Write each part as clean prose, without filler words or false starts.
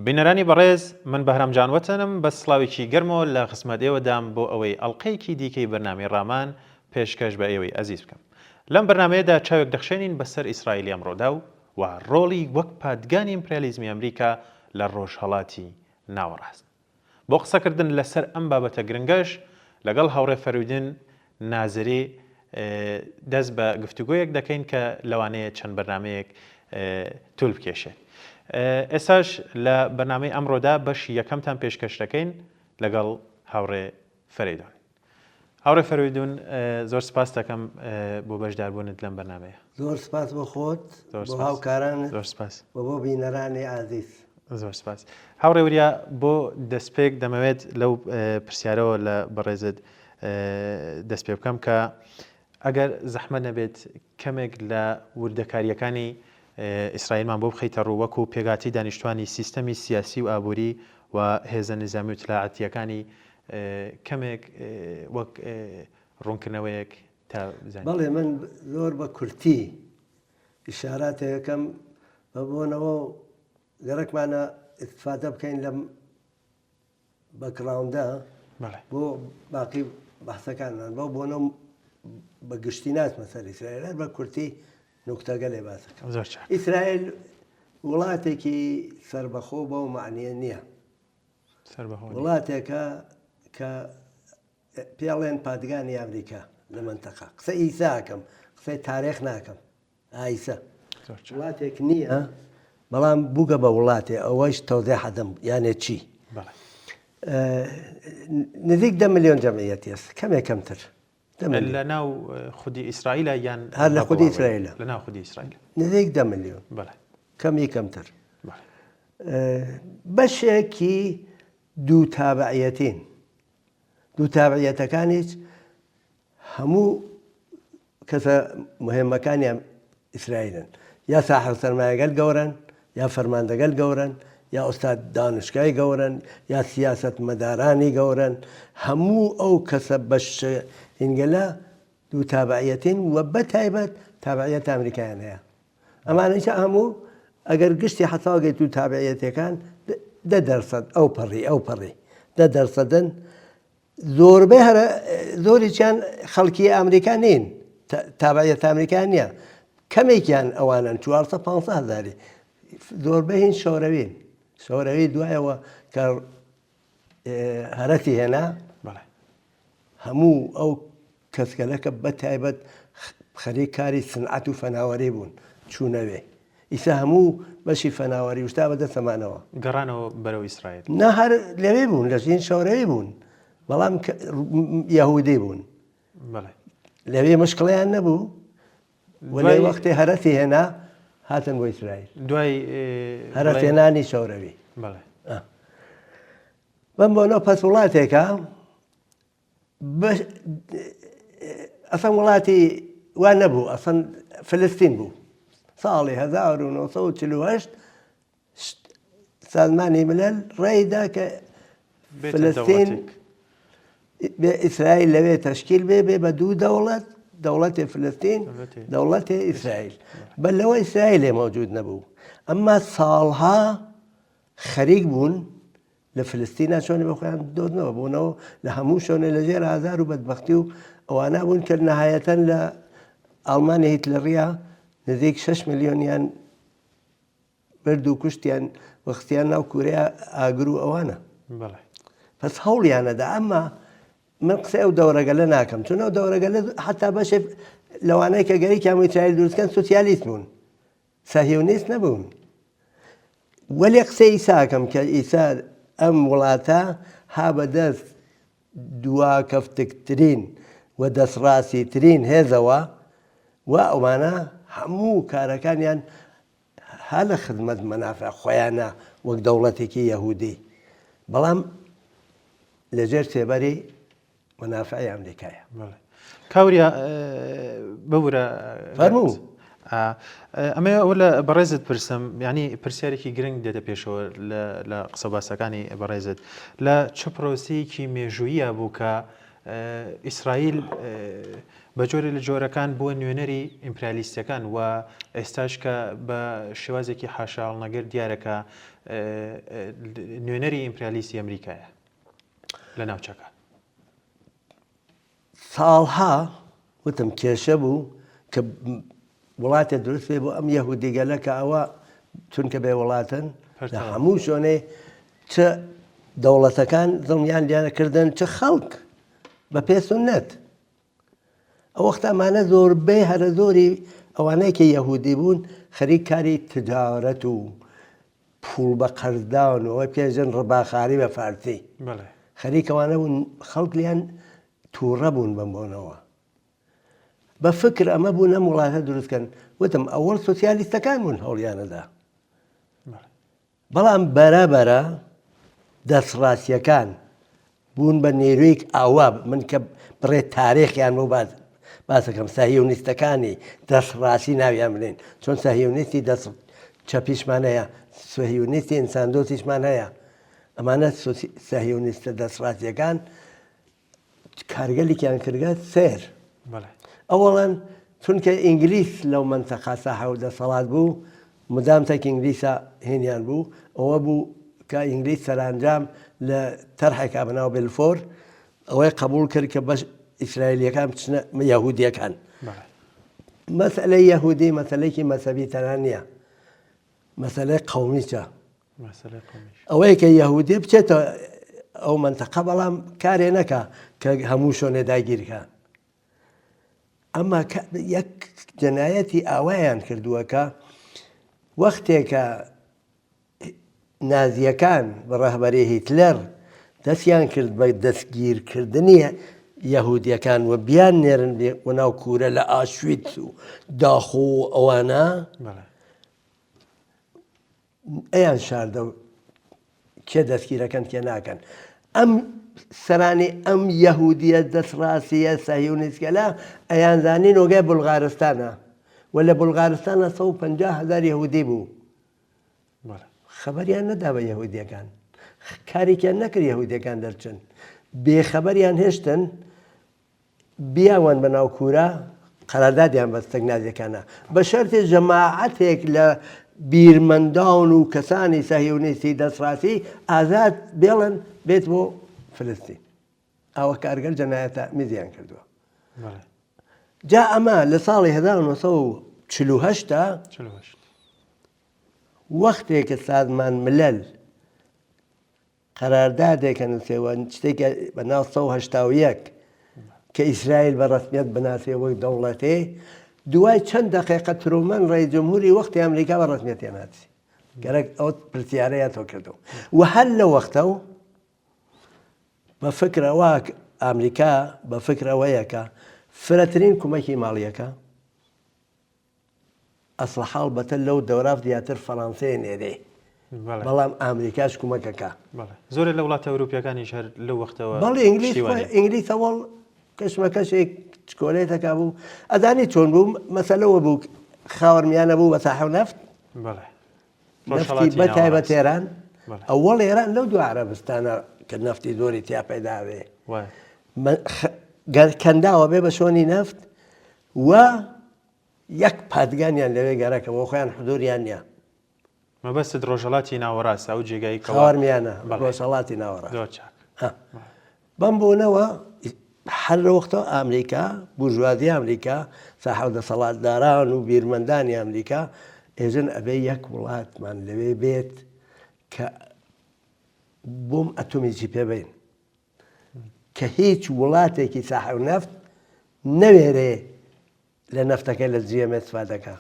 بینەرانی بەڕێز من بەهرام جانوەتەنم بە سڵاوێکی گەرمەوە لە خزمەت ئێوەدام بۆ ئەوەی ئەڵقەیەکی دیکەی بەرنامەی ڕامان پێشکەش بە ئێوەی ئەزیز بکەم. لەم بەرنمەیەدا چاوێک دەخشێنین بەسەر ئیسرائیلی ئەمڕۆدا و ڕۆڵی وەک پادگانی ئیمپریالیزمی ئەمریکا لە ڕۆژهەڵاتی ناوەڕاست. بۆ قسەکردن لەسەر ئەم بابەتە گرنگەش لەگەڵ هاوڕێ فەرودین نازری دەست بە گفتوگۆیەک دەکەین کە لەوانەیە چەند بەرنمەیەک توول بکێشێت. ئێساش لە بەرنامەی ئەمڕۆدا بەشی یەکەمتان پێشکەش دەکەین لەگەڵ هاوڕێ فەریدون. هاوڕێ فەریدون زۆر سپاس دەکەم بۆ بەشداربوونت لەم بەرنامەیە. زۆر سپاس بۆ خۆت، بۆ هاوکارانت، زۆر سپاس بۆ بینەرانی عازیز. زۆر سپاس. هاوڕێ وریا بۆ دەستپێک دەمەوێت لەو پرسیارەوە لە بەڕێزت دەست پێ بکەم کە ئەگەر زەحمە نەبێت کەمێک لە وردەکاریەکانی ئیسرائیلمان بۆ بخەیتە ڕوو وەکو پێگاتی دانیشتوانی سیستەمی سیاسی و ئابووری و هێزە نظامی و اطلاعاتیەکانی کەمێک وەک ڕوونکردنەوەیەک تا بزانین. بەڵێ من زۆر بە کورتی ئیشاراتێکەکەم بەبوونەوە گەرەکمانە ئستفادە بکەین لەم بەکراوندا بۆ باقی بەحسەکانمان بۆ بۆنە بە گشتی ناچمە سەر ئیسرائیل بە کورتی نوکتەگە لێ باس دەکەم. ئیسرائیل وڵاتێکی سربەخۆ بەو معنیە نییە. وڵاتێکە کە پێڵێن پادگانی ئەمریکا لە منتەقا. قسە ئیساکەم، قسەی تاریخ ناکەم. ئایسە وڵاتێک نییە، بەڵام بووگە بە وڵاتێ ئەوەش تەوزێ حەدەم یانێ چی؟ نزیک 10 ملیۆن جەمعیەتی هەست، کەمێک کەمتر. لە ناو خودی ئیسرائیلە یان هەر لە خودی ئیسرائیلە؟ لە ناو خودی ئیسرائیل نزیک 10 ملیۆن، کەمی کەمتر. بەشێکی دوو تابعیەتین. دوو تابعیەتەکانیش هەموو کەسە مهمەکانی ئیسرائیلن، یا ساحب سەرمایەگەل گەورن، یا فەرماندەگەل گەورن، یا ئوستاد دانشگای گەورن، یا سیاست مەدارانی گەورن. هەموو ئەو کەسە بەش هینگەلە دوو تابعیەتین و بەتایبەت تابعیەت ئەمریکایان هەیە. ئەمانەیش هەموو ئەگەر گشتی حەساوگەیت دوو تابعیەتەکان 10% ئەو پەڕی 10%ن. زۆربەی زۆریان خەڵکی ئەمریکا نین، تابعیەت ئەمریکایان نییە. کەمێکیان ئەوانن 400-500 هەزاری. زۆربەی هین شۆرەوین. شۆرەوی دوایەوە کە هەرەتی هێنا هەموو ئەو کەسگەلەکە بەتایبەت خەریک کاری سنعەت و فەناوەری بوون چوونەوێ. ئیسا هەموو بەشی فەناوەری وشتا بەدەستەمانەوە گەڕانەوە بەرەو ئیسرائیل. نە هەر لەوێ بوون، لە ژین شۆرەوی بوون، بەڵام یەهودی بوون. لەوێ مشکڵیان نەبوو. وەلای وەختی هەرەتی هێنا هاتن بۆ ئیسرائیل، دوای هەرەتێنانی شۆرەوی. بەم بۆنەوە پەس وڵاتێکە ئەسەن وڵاتی وا نەبوو، ئەسەن فلستین بوو. ساڵی 1948 سازمانی ملل ڕێیدا کە فلستین ئیسرائیل لەوێ تەشکیل بێ بە دوو دەوڵەت، دەوڵەتی فلستین، دەوڵەتی ئیسرائیل. بە لەوە ئیسرائیلێ مەوجود نەبوو. ئەمما ساڵها خەریک بوون لە فلستینە چۆنی بە خۆیان دۆزنەوە بوونەوە لە هەموو شوێنێ لەژێر ئازار و بەدبەختی و ئەوانە بوون کە نەهایەتەن لە ئەڵمانی هیتلەریا نزیک 6 ملیۆنیان برد و کوشتیان وەختیان ناو کوورەیە ئاگر و ئەوانە. پس هەوڵیانەدا. ئەمما من قسەی ئەو دەورەگەلە ناکەم، چون ئەو دەورەگەلە حتا بەشێ لەوانەیە کە گەریکیان ئیسرائیل دروستکەن سۆسیالیست بوون، ساهیۆنیست نەبوون. وەلی قسەی ئیساکەم کە ئیسا ئەم وڵاتە ها بەدەست دواکەفتترین و دەستڕاستیترین هێزەوە و ئەوانە هەموو کارەکانیان ها لە خزمەت مەنافع خۆیانە وەک دەوڵەتێکی یەهودی، بەڵام لەژێر سێبەری مەنافعی ئەمریکایە. کاوریا بەورە فەرموو. ئەمە ئەوە لە بەڕێزت پرسم، ینی پرسیارێکی گرنگ دێتە پێشەوە لە قسە باسەکانی بەڕێزت لە چه پرۆسەیەکی مێژوویە بوو کە ئیسرائیل بە جۆرە لە جۆرەکان بووە نوێنەری ئیمپریالیستەکان و ئێستاش کە بە شێوازێکی حاشاڵنەگەر دیارەکە نوێنەری ئیمپریالیستی ئەمریکایە لە ناوچەکە. ساڵها وتم کێشە بوو کە وڵاتێ دروست بێ بۆ ئەم یەهودیگەلەکە ئەوە چونکە بێ وڵاتن لە هەموو شوێنێ چ دەوڵەتەکان دڵنیان لیانەکردن چ خەڵک بە پێسونەت. ئەو وەختە ئەمانە زۆربەی هەرە زۆری ئەوانەی کە یەهودی بوون خەریک کاری تجارەت و پوڵ بە قەرزداون و ئەوەی پێژن ڕباخاری بە فارسی خەریکەوانە بوون خەڵک لیان تووڕە بوون بمبوونەوە. بە فکر ئەمە بوون ئەم وڵاتە دروستکەن. وتم ئەوەڵ سۆسیالیستەکان بوون هەوڵیانەدا، بەڵام بەرەبەرە دەسڕاستیەکان بوون بە نێرویەک ئاوا. من کە بڕێ تاریخیان بۆ باسەکەم ساهیۆنیستەکانی دەسڕاستی ناویان بنێن، چۆن ساهیۆنیستی دەست چەپیشمان هەیە، ساهیۆنیستی ئینساندۆستیشمان هەیە. ئەمانە ساهیۆنیستە دەسڕاستیەکان کارگەلێکیان کردگە سێر. ئەوەڵەن چونکە ئینگلیس لەو منتەقا ساحە و دەسەڵات بوو، مدام تەک ئینگلیسە هێنیان بوو، ئەوە بوو کە ئینگلیس سەرانجام لە تەرحێکا بەناو بلفۆر ئەوەی قبول کرد کە بەش ئیسرائیلیەکان بچنە یەهودیەکان. مەسەلەی یەهودی مەسەلەیەکی مەسەبی تەنها نییە، مەسەلەی قەومیچە. ئەوەیە کە یەهودی بچێتە ئەو منتەقە بەڵام کارێ نەکا کە هەموو شوێنێ داگیرکە. ئەمما یەک جەنایەتی ئاوایان کردووەکە وەختێکە نازیەکان بە ڕەهبەری هیتلەر دەستیان کرد بە دەستگیرکردنی یەهودیەکان و بیان نێرن بۆ ناو کوورە لە ئاشویتس و داخۆ و ئەوانە ئەیان شاردە و کێ دەستگیرەکەن کێ ناکەن. ئەم سەرانی ئەم یەهودیە دەسڕاستیە ساهیۆنیستگەلە ئەیان زانین ئۆگای بولغارستانە و لە بولغارستانە 150,000 یەهودی بوو. خەبەریان نەدا بە یەهودیەکان، کارێکیان نەکرد یەهودیەکان دەرچن، بێخەبەریان هێشتن بیاوان بە ناو کوورە قەراردادیان بەستە نازیەکانە بە شەرتێ ژەماعەتێک لە بیرمەنداون و کەسانی ساهیۆنیستی دەسڕاستی ئازاد بێڵن بێت بۆ فلستین. ئەوە کارگەر جەنایەتە میزیان کردووە. جا ئەمە لە ساڵی 1948 وەختێکە سازمان ملەل قەراردادێکە نووسێەوە شتێکە بە ناو 1970 کە ئیسرائیل بە ڕەسمیەت بناسێ وەک دەوڵەتێ، دوای چەند دەقیقە ترومەن ڕێی جمهوری وەختی ئەمریکا بە ڕەسمیەت هێناچی گەرەک ئەو پرسیارەیە تۆ کردەوە. و هەر لە وەختە و بە فکرەوە ئەمریکا بە فکرەوەیەکە فرەترین کومەکی ماڵیەکە ئەسڵ حاڵ بەتە لەو دەوراف دیاتر فەڕەنسەیە نێرێ، بەڵام ئەمریکاش کومەکەکە زۆرە لە وڵاتە ئەوروپیەکانی شەر لەو وەختەوە. بەڵێ ئینگلیس ئەوڵ کەشمەکەشێک چکۆلێتەکە بوو. ئەدانی چۆن بوو مەسەلەوە بوو خاوەرمیانە بوو بە ساحە و نەفت نەفتی بە تایبەت ئێران. ئەوەڵ ئێران لەو دو عەرەبستانە کە نەفتی زۆری تیا پەیداوێ کەنداوە بێ بە شۆنی نەفت و یەک پادگانیان لەوێ گەڕەکەەوە خۆیان حدوریان نییە. مەبەستت ڕۆژهەڵاتی ناوەڕاستە ئەو جێگایی خاوەرمیانە ڕۆژهەڵاتی ناوەڕاست. بەم بوونەوە هەر لە وەختەوە ئەمریکا بورژوازیی ئەمریکا ساحە و دەسەڵاتداران و بیرمەندانی ئەمریکا ئێژن ئەبێ یەک وڵاتمان لەوێ بێت کە بۆم ئەتۆمیجی پێبین کە هیچ وڵاتێکی ساحە و نەفت نەوێرێ لە نەفتەکە لە جیێمە استفادەکە.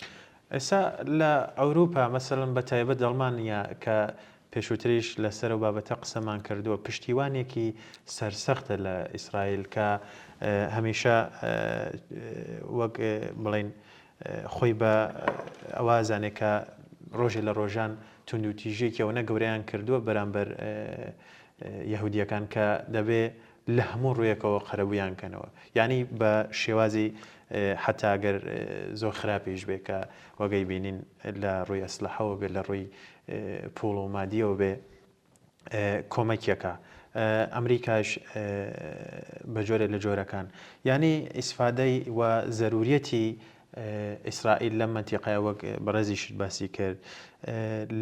ئێستا لە ئەوروپا مەسەڵەن بە تایبەت دەڵمانیا کە پێشووتریش لەسەر و بابەتە قسەمان کردووە پشتیوانێکی سەرسەختە لە ئیسرائیل کە هەمیشە وەک بڵین خۆی بە ئەوازانێک کە ڕۆژێ لە ڕۆژان تونند و تیژێکیەوەنە گەورەیان کردووە بەرامبەر یەهودیەکان کە دەبێ لە هەموو ڕوویەکەوە قەرەبوویان کەنەوە، یعنی بە شێوازی حتا ئەگەر زۆر خراپیش بێ کە وەگەی بینین لە ڕووی ئەسلحەوە بێ لە ڕووی پوڵ و مادیەوە بێ کۆمەکیەکە ئەمریکاش بە جۆرێک لە جۆرەکان یعنی ئیسفادەی و زەروریەتی ئیسرائیل لەم مەنتیقەیە وەک بەڕێزیشت باسی کرد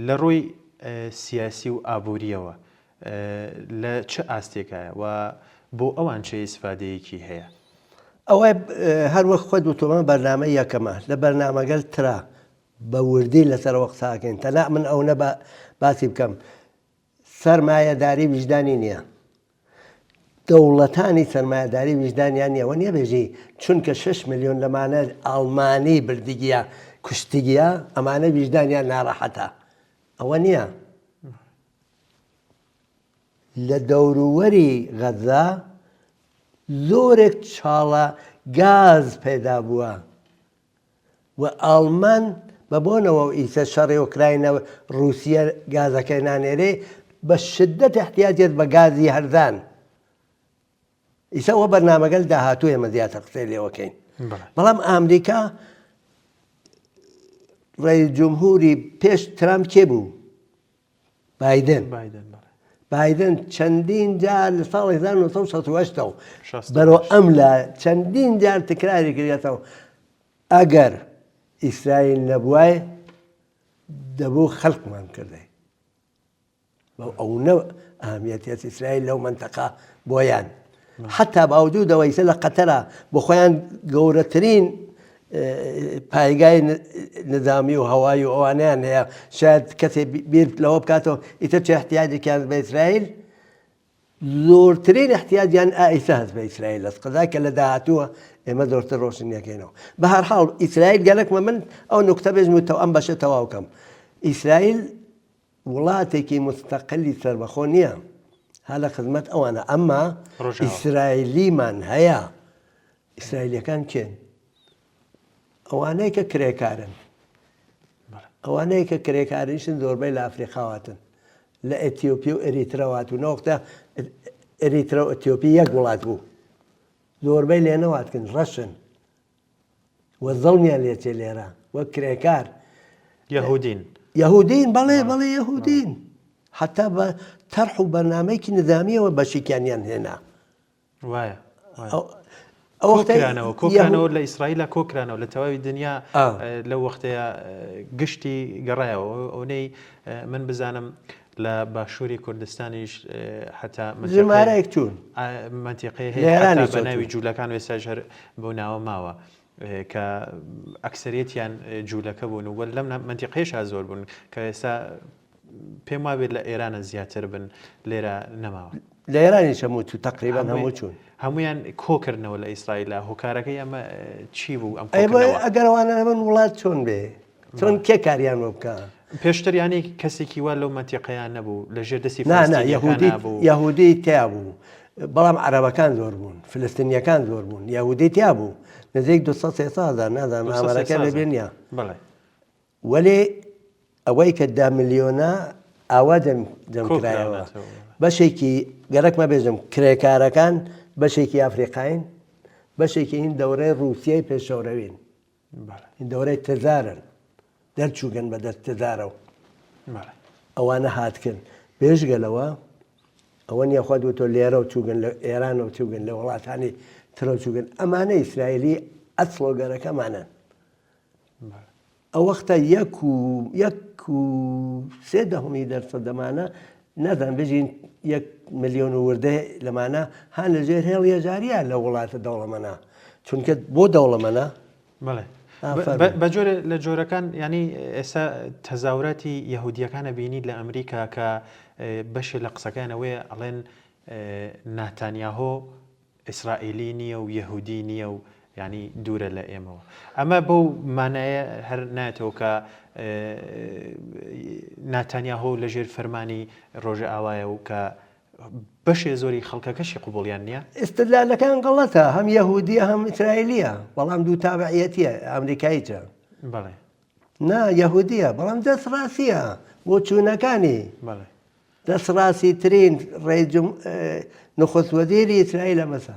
لە ڕووی سیاسی و ئابوووریەوە لە چه ئاستێکایە و بۆ ئەوان چه ئیسفادەیەکی هەیە ئەوە هەروەک خۆت وتۆمە بەرنامە یەکەمە لە بەرنامەگەل ترا بە وردی لەسەرەوە قساکەین تەنیا من ئەو نە باسی بکەم سەرمایەداری وجدانی نییە دەوڵەتانی سەرمایەداری وجدانیان نییە وە نییە بێژی چونکە 6 ملیۆن لەمانە ئەڵمانی بردیگیە کوشتیگیە ئەمانە وجدانیان ناڕەحەتە ئەوە نییە لە دەورووەری غەزا زۆرێک چاڵە گاز پەیدا بووە و ئەڵمان بە بۆنەوە ئیسە شەڕی ئۆکراینە رووسیە گازەکەی نانێرێ بە شدەت احتیاجێت بە گازی هەردان ئیسا ئەوە بەرنامەگەل داهاتوو ئێمە زیاتر قسەی لێوەکەین بەڵام ئامریکا ڕئیس جمهوری پێش ترامپ کێ بوو؟ بایدن چەندین جار لە ساڵی 1960 بەرەو ئەم لە چەندین جار تکراری کردێتەوە ئەگەر ئیسرائیل نەبووایە دەبوو خەڵکمان کردێ ئەو نە ئەهەمیەتیەت ئیسرائیل لەو مەنتەقە بۆیان حتا باوجودەوە ئیسە لە قەتەرە بۆ خۆیان گەورەترین پایگای نظامی و هەوایی و ئەوانیان هەیە شاید کەسێ بیر لەوە بکاتەوە ئیتر چه احتیاجێکیان بە ئیسرائیل زۆرترین احتیاجیان ئیسا هەست بە ئیسرائیل لەس قەزای کە لە داهاتووە ئێمە زۆرتر ڕۆشنیەکەینەوە بە هەرحاڵ ئیسرائیل گەلێکمە من ئەو نوکتە بێژمتەوە ئەم بەشە تەواو بکەم ئیسرائیل وڵاتێکی مستەقلی سەربەخۆ نییە ها لە خزمەت ئەوانە ئەمما ئیسرائیلیمان هەیە ئیسرائیلیەکان کێن ئەوانەی کە کرێکارن ئەوانەیە کە کرێکارنشن زۆربەی لە ئەفریقاواتن لە ئەتیۆپی و ئەریترەواتون نەوەختە ئەریترە و ئەتیۆپی یەک وڵات بوو زۆربەی لێنەواتکن ڕەشن وە زەڵمیان لێچێ لێرە وەک کرێکار یەهودین بەڵێ یەهودین حتا بە تەرح و بەرنامەیەکی نظامیەوە بەشێکیانیان هێنا وایە کۆکرانەوە لە ئیسرائیلە کۆکرانەوە لە تەواوی دنیا لەو وەختەیە گشتی گەڕایەوە ئەوەی من بزانم لە باشووری کوردستانیش حتا ژمارەیەک چوون منتیقەیە هەیە بە ناوی جوولەکان و ئێستاش هەر بۆ ناوە ماوە کە ئەکسەریەتیان جوولەکە بوون و لەم منتیقەیەشا زۆر بوون کە ئێستا پێم وابێت لە ئێرانە زیاتر بن لێرە نەماوە لە ئێرانی هەموو چوو تقریبان هەموو چوون هەمویان کۆکردنەوە لە ئیسرائیلە هۆکارەکەی ئەمە چی بوو ئەم ئەگەرەوانە من وڵات چۆن بێ چۆن کێ کاریان بۆ بکە پێشتریانی کەسێکی وا لەو مەنتیقەیان نەبوو لە ژێر دەستی یەهودی تیا بوو بەڵام عەرەبەکان زۆر بوون فلستینیەکان زۆر بوون یەهودی تیا بوو نزیک 200 نازانم ئامارەکە لەبێ نییە وەلێ ئەوەی کە 10 ملیۆنە ئاوا دەمکرایەوە بەشێکی گەرەکمە بێژم کرێکارەکان بەشێکی ئەفریقاین بەشێکی هین دەورەی رووسیای پێشەوڕەوین هین دەورەی تزارن دەرچووگەن بە دەست تزارەوە ئەوانە هاتکن پێشگەلەوە ئەوە نیە خوا دوتۆ لێرە و چووگەن لە ئێرانەوە چووگەن لە وڵاتانی ترە چووگەن ئەمانە ئیسرائیلی ئەسڵۆگەرەکەمانن ئەو وەختە 1.3 دەمانە نەدان بژین 1 ملیۆن وردە لەمانە هەن لەژێر هێڵیە جاریە لە وڵاتە دەوڵەمەنە چونکە بۆ دەوڵەمەنە بە جۆرە لە جۆرەکان ینی ئێستا تەزاوراتی یەهودیەکانە بینیت لە ئەمریکا کە بەشێ لە قسەکانەوەی ئەڵێن ناتانیاهۆ ئیسرائیلی نییە و یەهودی نییە و ینی دوورە لە ئێمەوە ئەمە بەو مانایە هەر ناتەوە کە ناتانیاهۆ لە ژێر فەرمانی ڕۆژە ئاوایە و کە بەشێ زۆری خەڵکەکەشی قوبوڵیان نییە ئێستدلالەکان گەڵەتە هەم یەهودیە هەم ئیسرائیلیە بەڵام دوو تابعەتیە ئەمریکاییچە بەڵێ نا یەهودیە بەڵام دەستڕاستیە بۆ چوونەکانی دەستڕاستی ترین نخستوەزیری ئیسرائیلە مەسە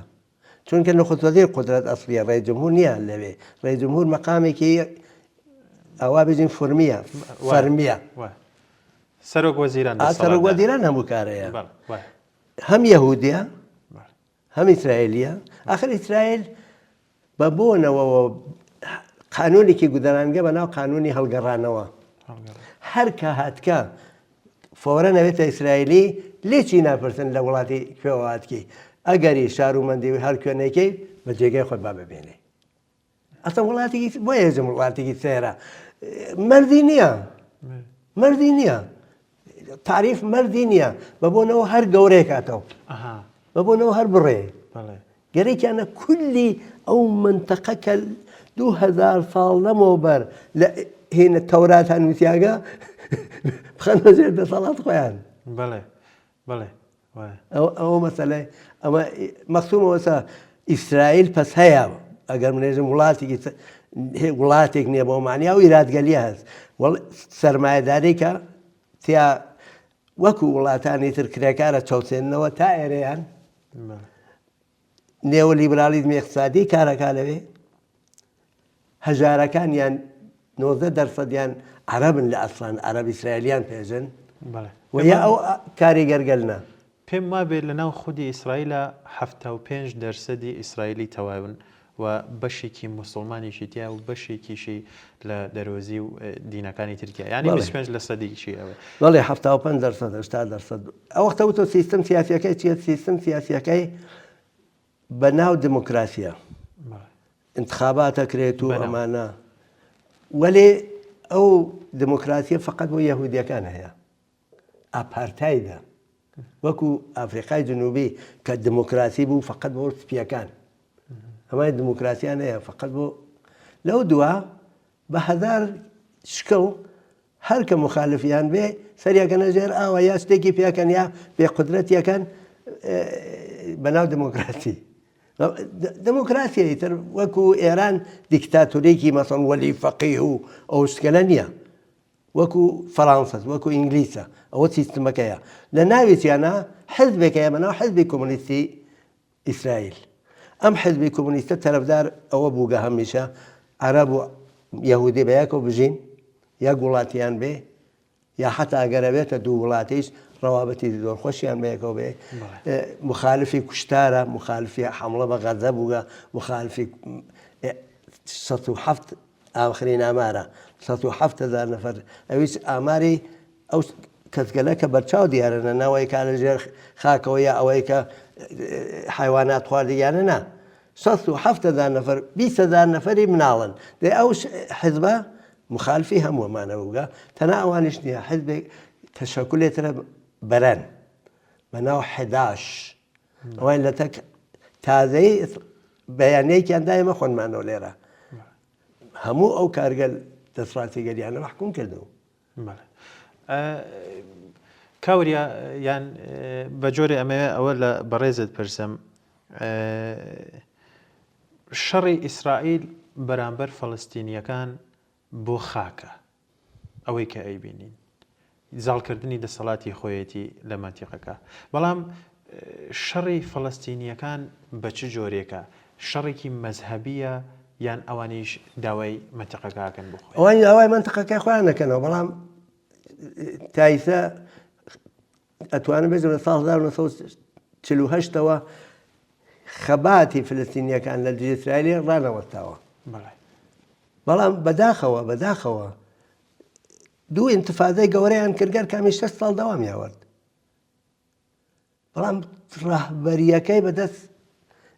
چونکە نخستوەزیر قودرەت ئەسڵیە ڕێیس جمهور نییە لەوێ ڕێیس جمهور مەقامێکی ئەوا بژین فەرمیە سەرۆک وەزیران سەرۆک وەزیران هەموو کارەیە هم يهودية هم إسرائيلية آخر إسرائيل ببونا قانوني كي قدران قبنا قانوني هالقرانوا هركا هاتكا فورا نبيت إسرائيلي ليش نافرسن لولاتي كواتكي أجري شارو مندي هالكونيكي بتجي خد بابا بيني أصلا ولاتي بويزم ولاتي سيرة مردينية تعريف مردينية ببونا هر جوريك أتو ببونا هر بري قريت أنا كل أو منطقة 2000 صال نموبر لا هنا التوراة هنوسياقا بخلنا زيادة صلاة خوان بله أو مثلا أما مقسومة وسا إسرائيل بس هيا أجر من يجمع ولاتك نيابو معني أو إراد قليها وال سرمایه داری که تیا وەکو وڵاتانی تر کرێکارە چەوسێننەوە تا ئێرەیان نێوەلیبرالیزمی اقتصادی کارەکا لەوێ هەژارەکان یان 90% عەرەبن لە ئەسڵان عەرەب ئیسرائیلیان پێژن و یا ئەو کاریگەرگەلنە پێم وابێت لەناو خودی ئیسرائیلە 75% ئیسرائیلی تەواون و بەشێکی موسڵمانێکی تیا و بەشێکیشی لە دەرۆزی و دینەکانی ترکیە یعنی 25 لە سەدێکیشی ئەوە بەڵێ 75% ئەو وەختە وتۆ سیستەم سیاسیەکەی چیە سیستەم سیاسیەکەی بەناو دموکراسیە انتخابات ئەکرێت و ئەمانە وەلێ ئەو دموکراسیە فقط بۆ یەهودیەکان هەیە ئاپارتایدە وەکو ئافریقای جنوبی کە دموکراسی بوو فقط بۆ سپیەکان ئەمای دموکراسیان هەیە فقط بۆ لەو دووە بە هەزار شکڵ هەر کە مخالفیان بێ سەریەکەنە ژێر ئاوە یا شتێکی پێکەن یا بێقودرەتیەکەن بەناو دموکراسی دموکراسیە تر وەکو ئێران دیکتاتۆرێکی مەسەڵ وەلی فەقیه و ئەو شتکەلە نییە وەکو فەڕەنسەس وەکو ئینگلیسە ئەوە سیستمەکەیە لە ناویچیانە حزبێکەیە بەناو حزبی کۆمۆنیستی ئیسرائیل ئەم حزبی کۆمۆنیستە تەرەفدار ئەوە بووگە هەمیشە عەرەب و یەهودی بەیەکەوە بژین یەک وڵاتیان بێ یا حتا ئەگەرە بێتە دوو وڵاتیش ڕەوابەتی زۆر خۆشیان بەیەکەوە بێ مخالفی کوشتارە مخالفی حەمڵە بە غەزە بووگە مخالفی 107 ئاخرین ئامارە 107,000 نەفەر ئەویش ئاماری ئەو کەسگەلە کە بەرچاو دیارەنە ناوەی کا لەژێر خاکەوە یا ئەوەی کە حیوانات خواردیانە نا 107,000 نەفەر 20,000 نەفەری مناڵن دەی ئەو حزبە مخالفی هەمووەمانە بووگە تەنها ئەوانیش نییە حزبێک تەشەکولێترە بەرەن بەناو 11 ئەوان لە تەک تازەی بەیانەیەکیان دایمە خۆنمانەوە لێرە هەموو ئەو کارگەل دەسڕاتی گەلیانە محکوم کردو کاوریا یان بە جۆرێ ئەمەوێ ئەوە لە بەڕێزت پرسم شەڕی ئیسرائیل بەرامبەر فەڵەستینیەکان بۆ خاکە ئەوەی کە ئەیبینین زاڵکردنی دەسەڵاتی خۆیەتی لە مەنتیقەکە بەڵام شەڕی فەڵەستینیەکان بە چ جۆرێکە شەڕێکی مەزهەبیە یان ئەوانیش داوای مەنتیقەکەکەن بۆ خۆی ئەوان داوای مەنتیقەکەی خۆیان نەکەنەوە بەڵام تایسە ئەتوانم بێژم لە 1948ەوە خەباتی فلستینیەکان لە دژی ئیسرائیلی ڕانەوەستاوە بەڵام بەداخەوە دوو ئینتیفادەی گەورەیان کردگەر کامی 6 ساڵ دەوامی ئاوەرد بەڵام ڕاهبەریەکەی بەدەست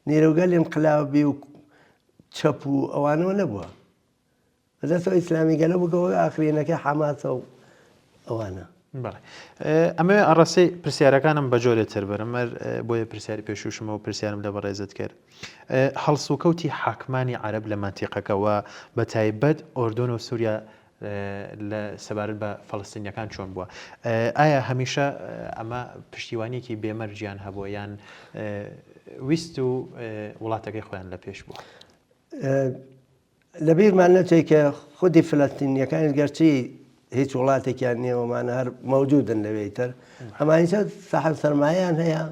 نیرۆگەلی انقلابی و چەپ و ئەوانەوە نەبووە بەدەستەوە ئیسلامی گەلە بووگەوە ئاخرینەکەی حەماسە و ئەوانە ئەمە ئەڕەسەی پرسیارەکانم بە جۆرێتر بەرەمەر بۆیە پرسیاری پێشوشمەوە پرسیارم لە بەڕێزت کرد هەڵسوکەوتی حاکمانی عەرەب لە مەنتیقەکەەوە بە تایبەت ئۆردۆن و سووریا لە سەبارەت بە فەڵەستینیەکان چۆن بووە ئایا هەمیشە ئەمە پشتیوانیەکی بێمەرجیان هەبووە یان ویست و وڵاتەکەی خۆیان لە پێش بووە لەبیرمان نەچێت کە خودی فلەستینیەکانی گەرچی هیچ وڵاتێکیان نییەوەمانە هەر مەوجودن لەوێتر ئەمانیشە ساحب سەرمایەیان هەیە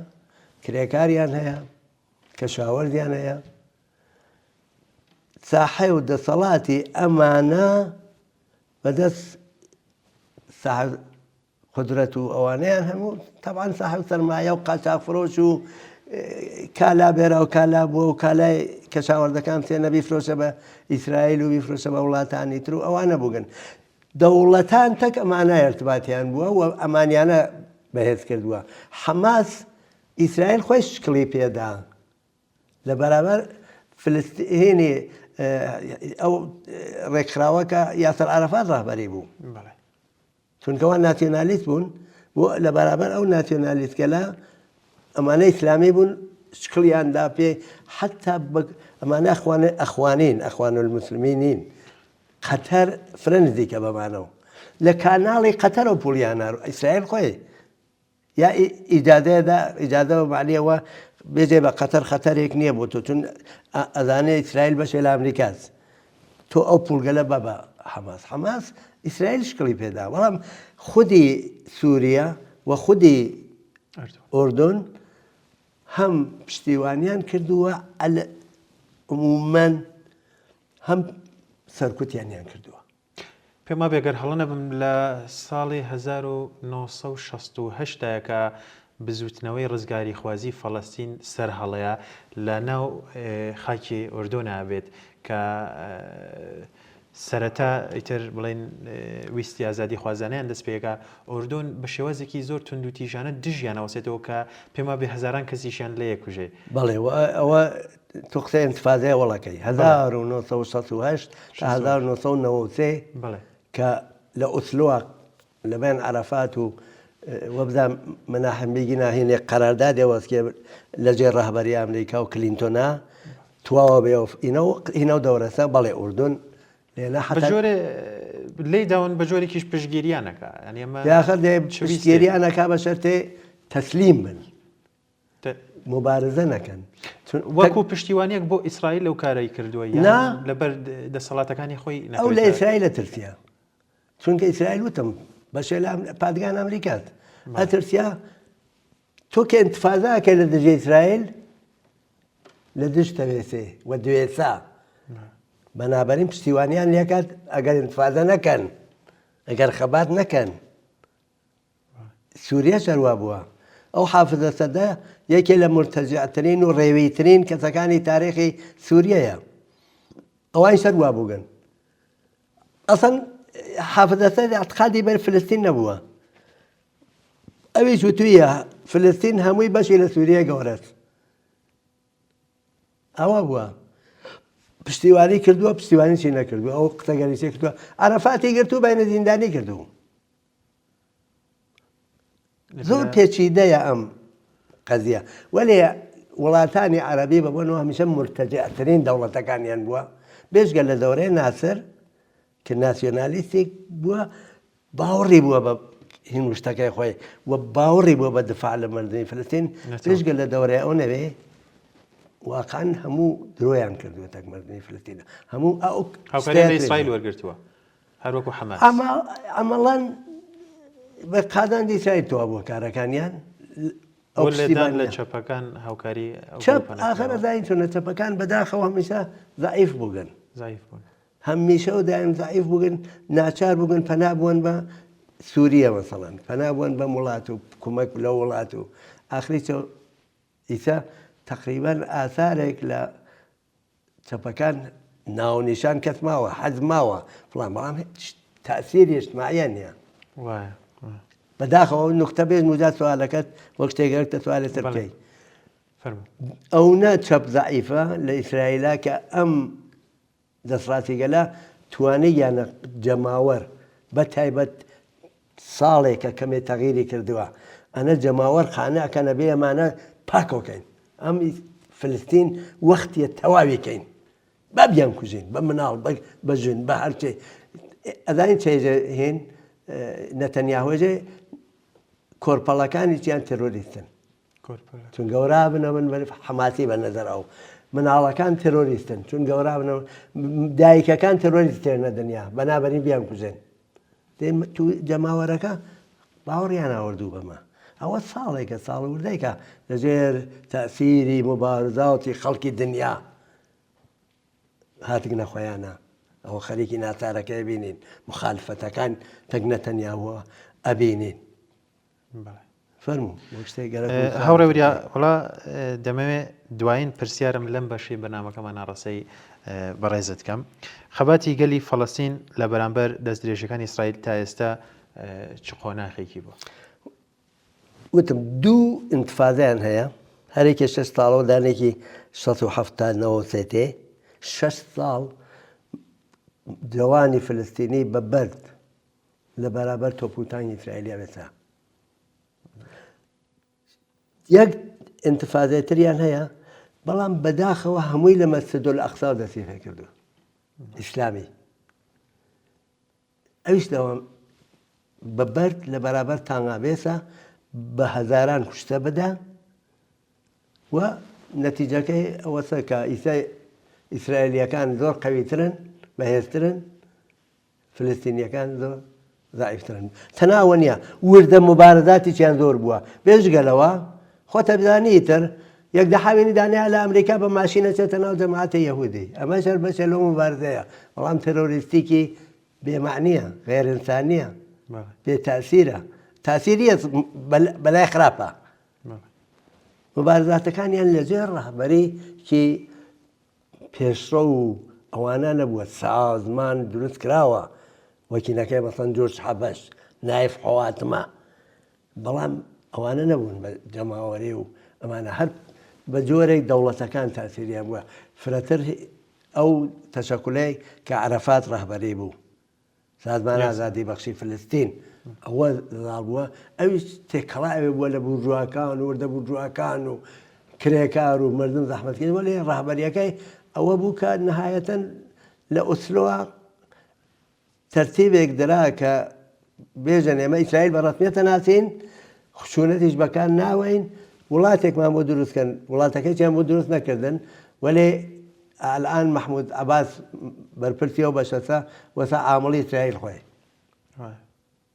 کرێکاریان هەیە کەشاوەردیان هەیە ساحەی و دەسەڵاتی ئەمانە بەدەست قدرة أوانيان هم طبعا صاحب سرمایە و قاچاق فرۆش و کالا بێرە و کالا بووە و کالای کەشاوەردەکان تێنە بیفرۆشە بە ئیسرائیل و بیفرۆشە بە وڵاتانی تر و ئەوانە بووگن دەوڵەتان تەک ئەمانە ارتباطیان بووە و ئەمانیانە بەهێز کردووە حەماس ئیسرائیل خۆی شکڵی پێدا لە بەرابەر فلستینی ئەو ڕێکخراوەکە یاسر عەرەفات ڕاهبەری بوو چونکەوە ناتیۆنالیست بوون بۆ لە بەرابەر ئەو ناتیۆنالیستکەلا ئەمانە ئیسلامی بوون شکڵیاندا پێ حتا ئەمانە ئەخوان المسلمینین قەتەر فرە نزیکە بەمانەوە لە کاناڵی قەتەرەوە پوڵیانە ئیسرائیل خۆی یا ئیجادە معنیەوە بێجێ بە قەتەر خەتەرێک نییە بۆ تۆ چون ئەزانێ ئیسرائیل بەشێ لە ئەمریکاس تۆ ئەو پولگەلە بە حەماس ئیسرائیل شکڵی پێدا بەڵام خودی سووریا و خودی ئوردن هەم پشتیوانیان کردووە عموماً هەم سەرکوتیانیان کردووە پێما بێگەر هەڵە نەبم لە ساڵی 1968 کە بزوتنەوەی ڕزگاری خوازی فەڵەستین سەر هەڵەیە لە ناو خاکی ئوردۆنا بێت کە سەرەتا ئیتر بڵێن ویستی ئازادی خوازانیان دەست پێکە ئوردۆن بە شێوازێکی زۆر تونند و تیژانە دژیانەوەسێتەوە کە پێما بێ هەزاران کەسیشیان لێ کوژێ بەڵێ ئەوە تۆ قسەی ئینتیفادەیە وەڵەکەی 1968 تا 1993 کە لە ئوسلۆ لەبێن عەرەفات و وەبدا مناحم بیگی ناهینێ قەراردادێ وەسکێ لەجێ ڕەهبەری ئەمریکا و کلینتۆنا تواوە بێ هینە و دەورەسە بەڵێ ئوردن لی داون بە جۆرێکیش پشتگیریانەکە یاخر پشتگیریانەکە بە شەرتێ تەسلیم بن مبارزە نەکەن وەکو پشتیوانیەک بۆ ئیسرائیل لەو کارەی کردووە لەبەر دەسەڵاتەکانی خۆی ئەو لە ئیسرائیل ئەترسیا چونکە ئیسرائیل وتم بەشێ لە پادگان ئەمریکات ئەترسیا تۆ کە ئینتیفادەکە لە دژی ئیسرائیل لە دژتە وێسێ و دوێسا بەنابەرین پشتیوانیان لێکات ئەگەر ئینتیفادە نەکەن ئەگەر خەبات نەکەن سووریا شەروا بووە ئەو حافزە سەدە یەکێ لە مرتەجعترین و ڕێویترین کەسەکانی تاریخی سووریەیە ئەوان شەروا بووگەن ئەسڵ حافزە سەد ئەعتقادی بەر فلستین نەبووە ئەویش وتوویە فلستین هەمووی بەشی لە سووریە گەورەت ئەوە بووە پشتیوانی کردووە پشتیوانی چی نەکردووە ئەو قسەگەریچێ کردووە عەرەفاتی گرتو بەینە زیندانی کردو زۆر پێچیدەیە ئەم قەزیە وەلێ وڵاتانی عەرەبی بەبوونەوە هەمیشە مرتەجعترین دەوڵەتەکانیان بووە بێژگە لە دەورەی ناسر کە ناسیۆنالیستی بووە باوەڕی بووە بە هین وشتەکەی خۆی و باوەڕی بووە بە دفاع لە مەردنی فلستین بێژگە لە دەورەی ئەو نەوێ واقعا هەموو درۆیان کردووە تەکمەردنی فلستینە هەموو ئەو هاوکاریان لە ئیسرائیل وەرگرتووە هەروەکو حەماس ئەمەڵەن بە قاداندی ئیسرائیل تەوا بووە کارەکانیان لێدان لە چەپەکان هاوکاری چەپ ئاخر ئەزای چۆنە چەپەکان بەداخەوە هەمیشە ضعیف بووگن هەمیشە و دایم ضعیف بووگن ناچار بووگن پەنا بوون بە سووریە مەسەڵەن پەنا بوون بە وڵات و کومەک لە وڵات و ئاخری ئیسا تقریبا ئاثارێک لە چەپەکان ناونیشان کەس ماوە حەز ماوە فڵان بەڵام تەئسیری ئیجتیماعییان نییە بەداخەوە نوختە بێژ موجات سوالەکەت وەک شتێکەکە سوالێتتر بکەی ئەونا چەپ ضعیفە لە ئیسرائیلا کە ئەم دەسڕاتی گەلا توانەی یانە جەماوەر بە تایبەت ساڵێکە کەمێ تەغیری کردووە ئەنە جەماوەر خانەکەنە بێ ئەمانە پاکۆکەین ئەم فلستین وەختیە تەواویکەین با بیان کوژین بە مناڵ بە ژن بە هەرچێ ئەداین چێژە هێن نەتەنیاهۆژێ کۆرپەڵەکانی چیان تێرۆریستن چون گەورا بنەوەن حەماسی بە نەزەرەوە مناڵەکان تێرۆریستن چون گەورا بنەوە دایکەکان تێرۆریستێنە دنیا بەنابەرین بیان کوژێن تو جەماوەرەکە باوەڕیان ئاوردوو بەمە ئەوە ساڵێکە ساڵ وردەیکە لەژێر تەئسیری مبارزاتی خەڵکی دنیا هاتگنە خۆیانە ئەوە خەریکی ناچارەکەی بینین مخالفەتەکان تەک نەتەنیاهوە ئەبینین فەرموو هەوڕێوریا وڵا دەمەوێت دوایین پرسیارم لەم بەشی بەنامەکەمان ناڕەسەی بەڕێزت کەم خەباتی گەلی فەڵەستین لە بەرامبەر دەستدرێژەکانی ئیسرائیل تا ئێستا چ قۆناغێکی بووە؟ وتم دوو ئینتفادەیان هەیە هەرێکی 6 ساڵەوە دانێکی 1970 6 ساڵ جوانی فلستینی بە بەرد لە بەرابەر تۆپوتانی ئیسرائیلیا بێتە یەک ئینتفادەی تریان هەیە بەڵام بەداخەوە هەمووی لە مەسجدول ئەقسا دەستی پێ کردووە ئیسلامی ئەویش دەوام بە بەرد لە بەرابەر تانگابێسە بە هەزاران کوشتە بدە و نەتیجەکەی ئەوەسە کە ئیسرائیلیەکان زۆر قەویترن بەهێزترن فلستینیەکان زۆر ضعیفترن تەناوە نییە وردە مبارەزاتی چیان زۆر بووە بێژگەلەوە خۆتە بزانیتر یەک دەحاوێنی دانیا لە ئەمریکا بە ماشینە چێتە ناو جەماعەتە یەهودی ئەمە شەر بەشە لەو مبارزەیە بەڵام تەرۆریستیکی بێمعنیە غێرئینسانیە بێتاسیرە تاسیریە بەلای خراپە مبارزاتەکانیان لەژێر ڕەهبەریکی پێشڕە و ئەوانە نەبووە سازمان دروست کراوە وەکیلەکەی مەسەڵەن جۆرج حەبەش نایف حەواتمە بەڵام ئەوانە نەبوون بە جەماوەری و ئەمانە هەر بە جۆرێک دەوڵەتەکان تاسیریان بووە فرەتر ئەو تەشەکولەی کە عەرەفات ڕەهبەری بوو سازمان ئازادی بەخشی فلستین ئەوە دڵ بووە ئەویش تێکەڵاوێ بووە لە بورژواکان و وردە بورژواکان و کرێکار و مردم زەحمەتکێن وەڵێ ڕەهبەریەکەی ئەوە بوو کە نەهایەتەن لە ئوسلۆوە تەرتیبێک درا کە بێژن ئێمە ئیسرائیل بە ڕەسمیەتە ناسین خشونەتیش بەکار ناوەین وڵاتێکمان بۆ دروستکەن وڵاتەکەیان بۆ دروست نەکردن وەلێ الآن محمود عباس بەرپرسی ئەو بەشەسە وەسا عامڵی ئیسرائیل خۆی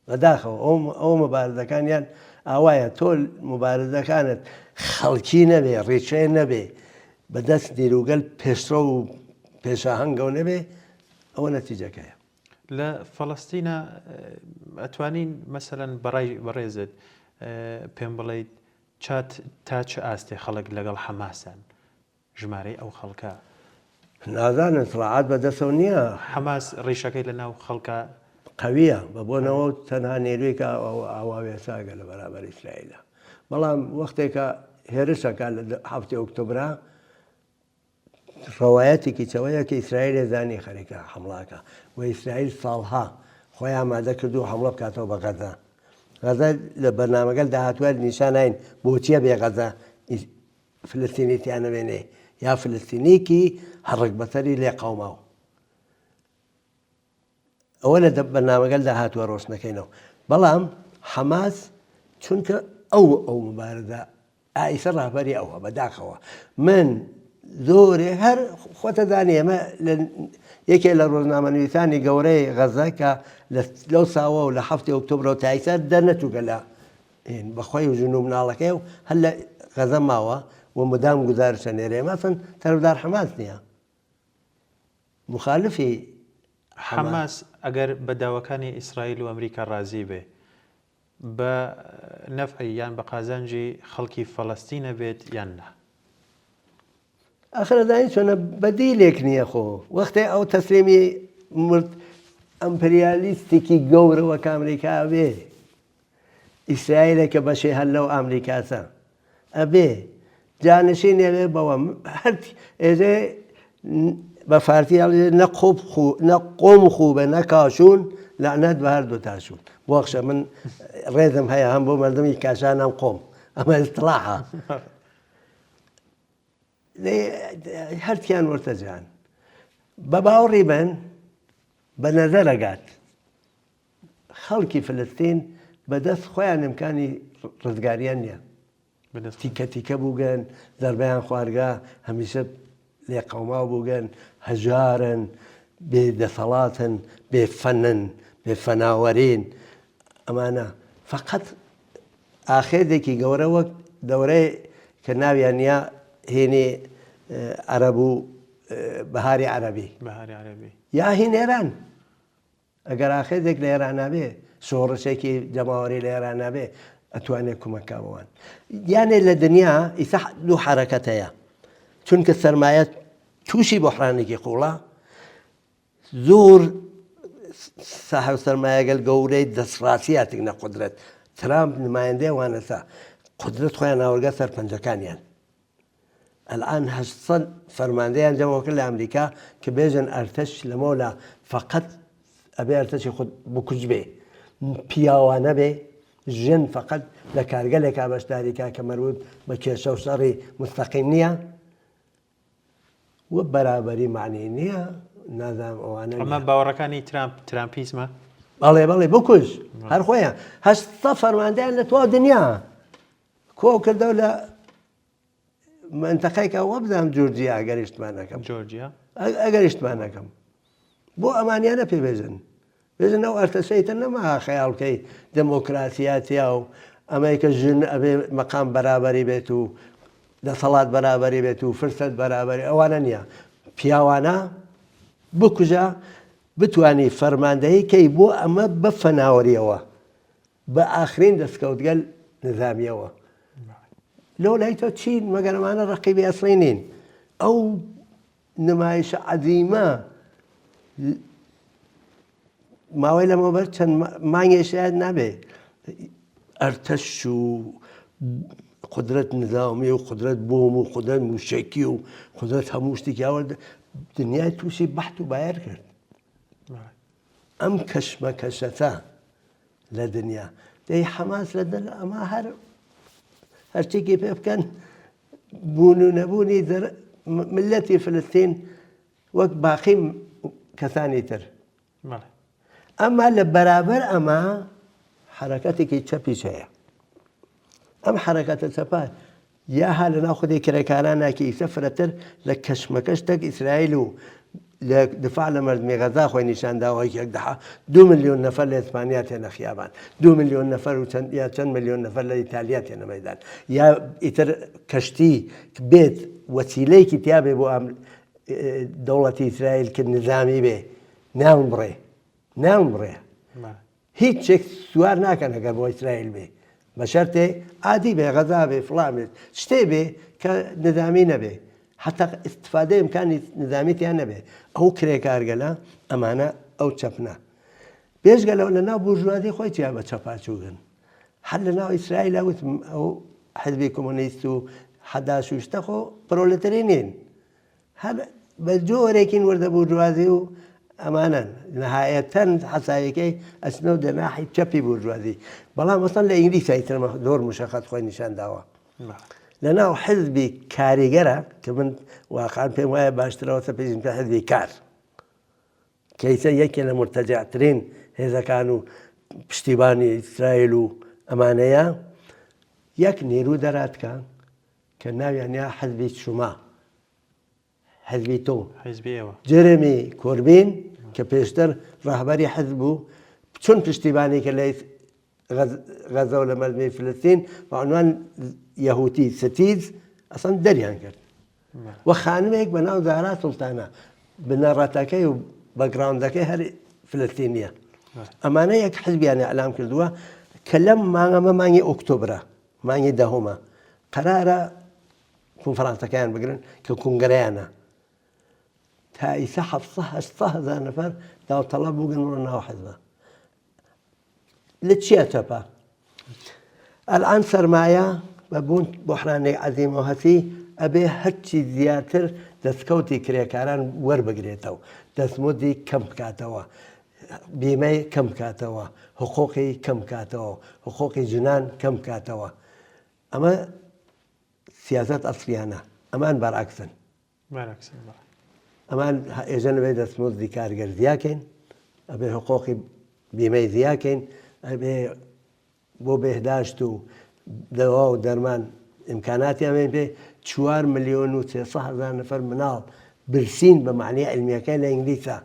بەداخەوە ئەو مبارزەکانیان ئاوایە تۆ مبارزەکانت خەڵکی نەبێ ڕێچەی نەبێ بەدەست دیروگەل پێشڕە و پێشەهەنگە و نەبێ ئەوە نەتیجەکەیە لە فەڵەستینە ئەتوانین مەسەلەن بەڕێزت پێم بڵێیت تا چه ئاستێ خەڵک لەگەڵ حەماسان ژمارەی ئەو خەڵکە نازانن سڵاعات بەدەسەوە نییە حەماس ڕیشەکەی لە ناو خەڵکە قەویە بە بۆنەوە تەنها نێروێکە ئاواوێساگە لە بەرابەر ئیسرائیلە بەڵام وەختێکە هێرشەکە لە 7 ئۆکتۆبرا ڕەوایەتێکی چەوەیە کە ئیسرائیل زانی خەریکە حمڵاکە و ئیسرائیل ساڵها خۆی ئامادە کردو و حمڵە بکاتەوە بە غەزە غەزە لە بەرنامەگەل داهاتوار نیشانین بۆچیە بێ غەزە فلستینیتیان نەبێنێ یا فلستینیکی هەڕک بەسەری لێ قەوماوە ئەوە لە بەرنامەگەل داهاتوە ڕۆشنەکەینەوە بەڵام حەماس چونکە ئەو مبارزە ئایسە ڕاهبەری ئەوە بەداخەوە من زۆرێ هەر خۆتە زانێ ئەمە یەکێ لە ڕۆژنامەنویسانی گەورەی غەزە کە لەو ساوە و لە 7 ئۆکتۆبرەوە تا ئایسا دەرنەچووکە لە بەخۆی و ژنوب مناڵەکەی و هەر لە غەزە ماوە و مدام گزارشە نێرێ مەسن تەرەفدار حەماس نییە مخالفی حەماس ئەگەر بە داواکانی ئیسرائیل و ئەمریکا ڕازی بێ بە نەفعی یان بە قازانجی خەڵکی فەڵەستینە بێت یان نا ئاخرەدانی چۆنە بەدیلێک نییە خۆ وەختێ ئەو تەسلیمی مرد ئەمپریالیستێکی گەورەوە کە ئەمریکا بێ ئیسرائیلێکە بەشێ هەر لەو ئەمریکاسە ئەبێ جانشین نێوێ بەوە هەر ئێزێ بە فارسی نە قۆم خوبە نە کاشون لەعنەت بە هەردوو تاشون بۆخشە من ڕێزم هەیە هەم بۆ مردمی کاشان هەم قۆم ئەمە ئیستلاحە هەرتیان وەرتەجان بە باوەڕی بن بە نەزەرەگات خەڵکی فلستین بەدەست خۆیان ئیمکانی ڕزگاریان نییە تیکە تیکە بووگەن زەربەیان خوارگا هەمیشە لێ قەوماو بووگەن هەژارن بێدەسەڵاتن بێفەنن بێفەناوەرین ئەمانە فقط ئاخێزێکی گەورە وەک دەورەی کە ناویان نیە هێنێ عەرەب و بەهاری عەرەبی یا هین ئێران ئەگەر ئاخێزێک لە ئێران نابێ شۆڕشێکی جەماوەری لە ئێران نابێ ئەتوانێت کۆمەکاوان یانێ لە دنیا ئیسا دوو حرەکەتەیە چونکە سەرمایە تووشی بۆحرانێکی قوڵە زۆر ساحب سەرمایەگەل گەورەی دەسڕاستیاتێک نەقدرێت ترامپ نمایندەی وانەسا قدرت خۆیان ناوەرگە سەرپەنجەکانیان الآن 800 فەرماندەیان جەمەوە کرد لە ئەمریکا کە بێژن ئەرتەش لەمەولا فقط ئەبێ ئەرتەشی خۆت بکوژ بێ پیاوانە بێ ژن فقط لە کارگەلێکا بەشداریکا کە مەربوط بە کێشە و شەڕی مستەقیم نییە وە بەرابەری معنی نییە نازانم ئەوانە ئەمە باوەڕەکانی ترامپیزمە بەڵێ بەڵێ بکوژ هەر خۆیان 800 فەرماندەیان لە تەواو دنیا کۆ کردەوە لە منتەقەیەکە وە بزانم جورجیا ئەگەریشتمانەکەم جۆرجیا ئەگەریشتمانەکەم بۆ ئەمانیانە پێ بێژن بێژن ئەو ئەرتەشەیتە نەما خەیاڵکەی دمۆکراسیاتیا و ئەمریکا ژن ئەبێ مەقام بەرابەری بێت و دەسەڵات بەرابەری بێت و فرسەت بەرابەری ئەوانە نییە پیاوانە بکوژە بتانی فەرماندەی کەی بۆ ئەمە بە فەناوەریەوە بە ئاخرین دەستکەوتگەل نظامیەوە لۆ لای تۆ چین مەگەر ئەمانە ڕەقیبی ئەسڵی نین ئەو نمایشە عەزیمە ماوەی لەمەوبەر چەند مانگێک شاید نابێ ئەرتەش و قدرت نظامی و قدرت بۆم و قدرت موشکی و قدرت هەموو شتێکیاوە دنیای تووشی بەحت و بایر کرد ئەم کەشمەکەشەتە لە دنیا دەی حەماس لە دەر ئەمە هەرچێکی پێ بکەن بوون و نەبوونی ملەتی فلستین وەک باقی کەسانی تر ئەمە لە بەرابەر ئەمە حرەکەتێکی چەپیش هەیە ئەم حرەکەتە چەپە یاها لەناو خودی کرێکاراناکی ئیسە فرەتر لە کەشمەکەش تەک ئیسرائیل و لە دفاع لە مەردمی غەزا خۆی نیشانداوە یەکدەها 2 ملیۆن نەفەر لە ئیسپانیا تێنە خیابان 2 ملیۆن نەفەر و یا چەند ملیۆن نەفەر لە ئیتالیا تێنە مەیدان یا ئیتر کەشتی بێت وەسیلەیەکی تیا بێ بۆ ئەم دەوڵەتی ئیسرائیل کرد نظامی بێ ناون بڕێ هیچ شێک سوار ناکەن ئەگەر بۆ ئیسرائیل بێ بە شەرتێ عادی بێ غەزا بێ فڵان بێت شتێ بێ کە نظامی نەبێ حتا استفادە ئیمکانی نظامیتیان نەبێ ئەو کرێکارگەلە ئەمانە ئەو چەپنە بێژگەلەوە لە ناو بورژوازی خۆی چیا بە چەپاچووگن هەر لە ناو ئیسرائیل وتم ئەو حزبی کۆمۆنیست و حەداش و شتە خۆ پرۆلێتەری نین هەر بە جۆرێکین وەردە بورژوازی و ئەمانەن نەهایەتەن حەسایەکەی ئەچنە و دەناحی چەپی بورژوازی بەڵام مەسەڵەن لە ئینگلیسای ترمە زۆر مشەخەت خۆی نیشانداوە لەناو حزبی کاریگەرە کە من واقعان پێم وایە باشترەوە پێشین پێ حزبی کار کەیسە یەکێ لە مرتەجعترین هێزەکان و پشتیبانی ئیسرائیل و ئەمانەیە یەک نیرو دەراتکە کە ناویان یا حزبی شوما حزبی تۆ جێرەمی کۆربین کە پێشتر ڕاهبەری حزب بوو چۆن پشتیبانی کە لە غەزە و لە مەردمی فلستین بە عنوان یەهودی ستیز ئەسەن دەریان کرد وە خانمێک بە ناو زارا سوڵتانە بنەڕەتەکەی و بەگراوندەکەی هەر فلستینیە ئەمانە یەک حزبیان ئەلام کردووە کە لەم مانگەمە مانگی ئۆکتۆبرە مانگی دەهۆمە قەرارە کنفرانسەکەیان بگرن کە کونگرەیانە تا ئیسا 700,000 نەفەر داوطەڵەب بووگن بڕۆ ناو حزبە لە چیە چەپە ئەلان سەرمایە بە بوون بۆحرانێک عەزیمە و هەسی ئەبێ هەرچی زیاتر دەستکەوتی کرێکاران وەربگرێتەوە دەستمزدی کەم بکاتەوە بیمەی کەم بکاتەوە حقوقی کەم بکاتەوە حقوقی ژنان کەم بکاتەوە ئەمە سیاسەت ئەسڵیانە ئەمان بەرعەکسن ئەمان ئێژە نەبێ دەستمزدی کارگەر زیاکەین ئەبێ حقوقی بیمەی زیاکەین ئەبێ بۆ بێهداشت و دەوا و دەرمان ئیمکاناتیان پێ 4 ملیۆن و 300,000 نەفەر مناڵ برسین بە معنی علمیەکەی لە ئینگلیسا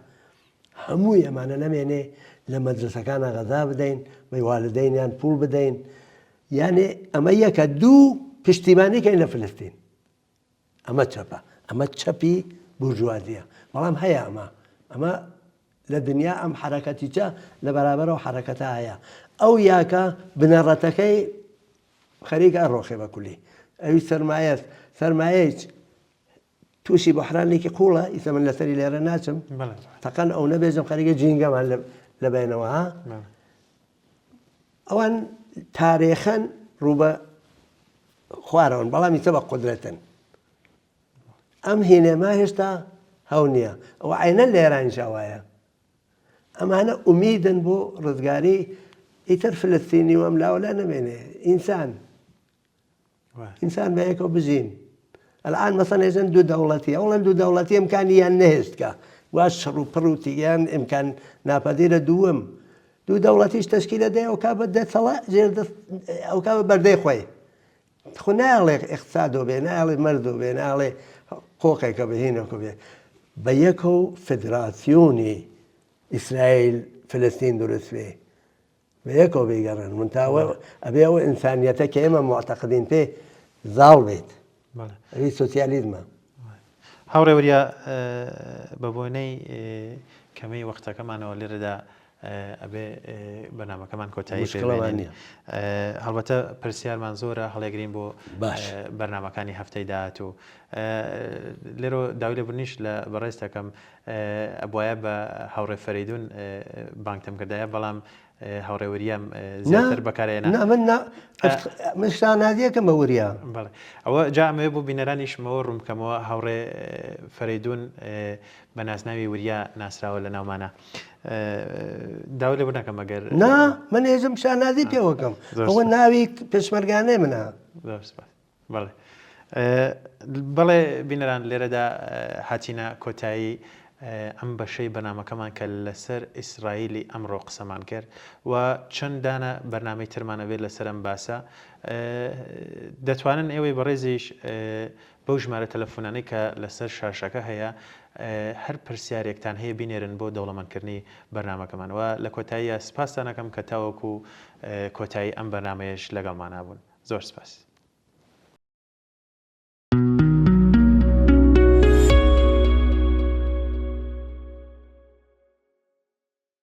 هەمووی ئەمانە نەمێنێ لە مەدرسەکانە غەزا بدەین بە والدەینیان پوڵ بدەین یانێ ئەمە یەکە دوو پشتیبانیکەین لە فلستین ئەمە چەپە ئەمە چەپی بورژوازیە بەڵام هەیە ئەمە لە دنیا ئەم حرەکەتیچە لە بەرابەرەوە حرەکەتە هەیە ئەو یاکە بنەڕەتەکەی خەریک ئەڕۆخێ بە کولی ئەوی سەرمایەیەک تووشی بەحرانێکی قوڵە ئیسە من لەسەری لێرە ناچم تەقەن ئەو نەبێژم خەریکە جینگەمان لە بینەوە ئەوان تارێخەن ڕوو بە خوارەوەن بەڵامی تە بە قودرەتن ئەم هینێما هێشتا هەو نییە ئەوە عینە لێرانشاوایە ئەمانە ئومیدن بۆ ڕزگاری ئیتر فلستینی و ئەملاوەلا نەبێنێ ئینسان بە یەکەوە بژین الآن مثلا يجن دو دولتي أولا دو دولتي إمكانية نهستك واش شرو بروتيان إمكان نابدير دوم دو دولتيش تشكيلة دي أو كابد دي صلاة جير أو كابد بردي خوي خنا على اقتصادو بين على مردو بين على قوقي كبهين وكبه بيكو فدراسيوني إسرائيل فلسطين درس فيه بيكو بيقرن منتاوى أبيو إنسانيتك إما معتقدين فيه ظالبت ئەوی سۆسیالیزمە هاوڕێوەریە بە بۆنەی کەمەی وەختەکەمانەوە لێرەدا ئەبێ بەنامەکەمان کۆتایی پێوانە هەڵبەتە پرسیارمان زۆرە هەڵێگرین بۆ بەرنامەکانی هەفتەی داهات و لێرە داوای لێبوونیش لە بەڕێز دەکەم ئەبوایە بە هاوڕێ فەریدون بانگتەم کردایە بەڵام هاوڕێوەریەم زیاتر بەکارێنە من شانازیەکەم بە وریە ئەوە جامێ بۆ بینەرانیشمەوە ڕوومکەمەوە هاوڕێ فەریدون بە ناسناوی وریا ناسراوە لە ناومانە داوای لێبوو نەکەم ئەگەر من هێزم شانازی پێوەکەم ئەوە ناوی پێشمەرگانەی منە بەڵێ بینەران لێرەدا هاتیینە کۆتایی ئەم بەشەی بەنامەکەمان کە لەسەر ئیسرائیلی ئەمڕۆ قسەمان کرد و چەند دانە بەرنامەی ترمانەوێت لەسەر ئەم باسە دەتوانن ئێوەی بەڕێزیش بەو ژمارە تەلەفۆنانەی کە لەسەر شاشەکە هەیە هەر پرسیارێکتان هەیە بینێرن بۆ دەوڵەمەندکردنی بەرنامەکەمانەوە لە کۆتاییە سپاسدانەکەم کە تاوەکو کۆتایی ئەم بەرنامەیەش لەگەڵمان نابوون زۆر سپاس.